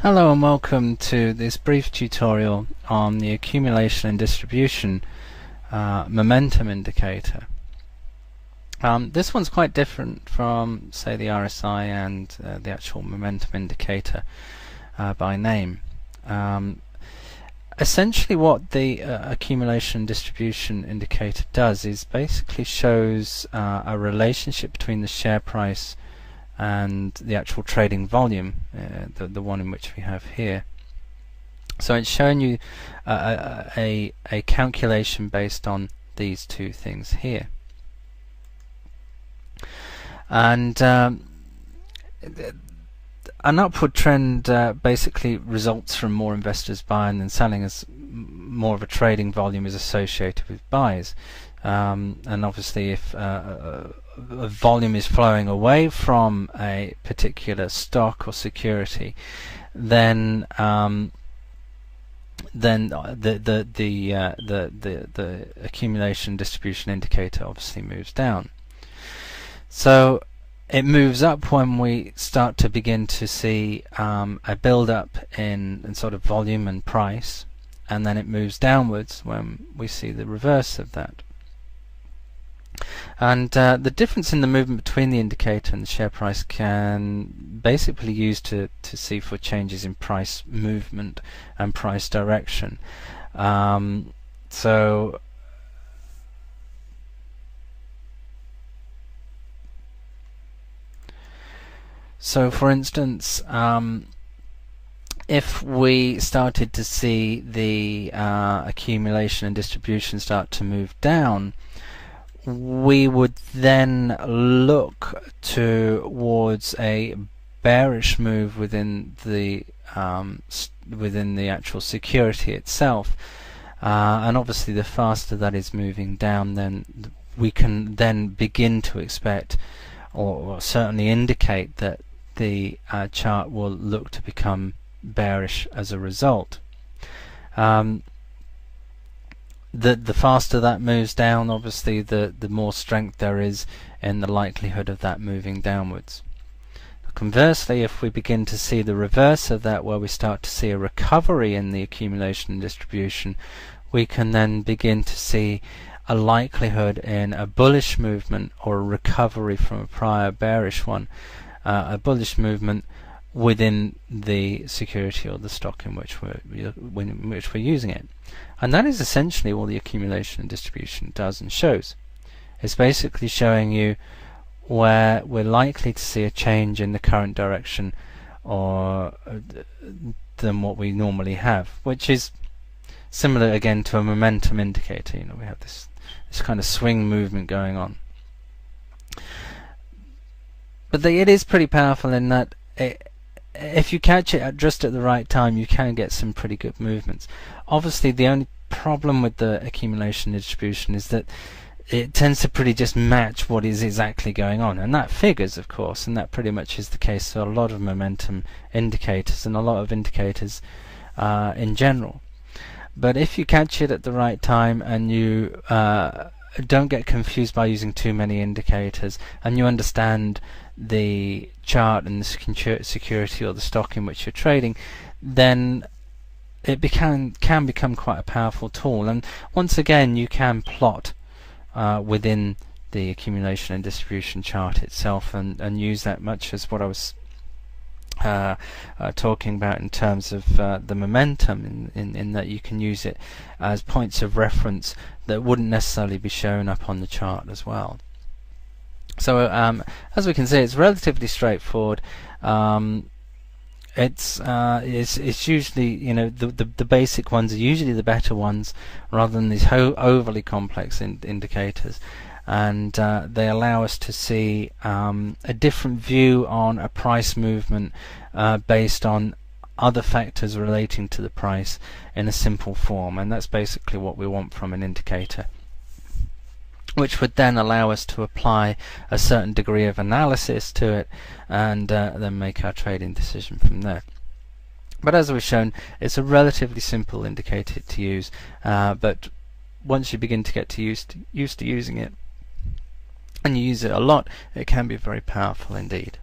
Hello and welcome to this brief tutorial on the accumulation and distribution momentum indicator. This one's quite different from, say, the RSI and the actual momentum indicator by name. Essentially what the accumulation and distribution indicator does is basically shows a relationship between the share price and the actual trading volume, the one in which we have here. So it's showing you a calculation based on these two things here. And an upward trend basically results from more investors buying than selling, as more of a trading volume is associated with buys. And obviously if a volume is flowing away from a particular stock or security, then the accumulation distribution indicator obviously moves down. So it moves up when we start to begin to see a build-up in sort of volume and price, and then it moves downwards when we see the reverse of that. And the difference in the movement between the indicator and the share price can basically be used to see for changes in price movement and price direction. So for instance, if we started to see the accumulation and distribution start to move down, we would then look towards a bearish move within the actual security itself, and obviously the faster that is moving down, then we can then begin to expect, or certainly indicate, that the chart will look to become bearish as a result. The faster that moves down, obviously the more strength there is in the likelihood of that moving downwards. Conversely, if we begin to see the reverse of that, where we start to see a recovery in the accumulation and distribution, we can then begin to see a likelihood in a bullish movement or a recovery from a prior bearish one, a bullish movement within the security or the stock in which we're using it. And that is essentially all the accumulation and distribution does and shows. It's basically showing you where we're likely to see a change in the current direction or than what we normally have, which is similar again to a momentum indicator. You know, we have this kind of swing movement going on. But it is pretty powerful in that if you catch it just at the right time, you can get some pretty good movements. Obviously, the only problem with the accumulation distribution is that it tends to pretty just match what is exactly going on, and that figures, of course, and that pretty much is the case for a lot of momentum indicators and a lot of indicators in general. But if you catch it at the right time and you don't get confused by using too many indicators, and you understand the chart and the security or the stock in which you're trading, then it can become quite a powerful tool. And once again, you can plot within the accumulation and distribution chart itself and use that, much as what I was talking about in terms of the momentum, in that you can use it as points of reference that wouldn't necessarily be shown up on the chart as well. So as we can see, it's relatively straightforward. It's usually, you know, the basic ones are usually the better ones, rather than these overly complex indicators, and they allow us to see a different view on a price movement based on other factors relating to the price in a simple form, and that's basically what we want from an indicator, which would then allow us to apply a certain degree of analysis to it and then make our trading decision from there. But as we've shown, it's a relatively simple indicator to use, but once you begin to get used to using it, and you use it a lot, it can be very powerful indeed.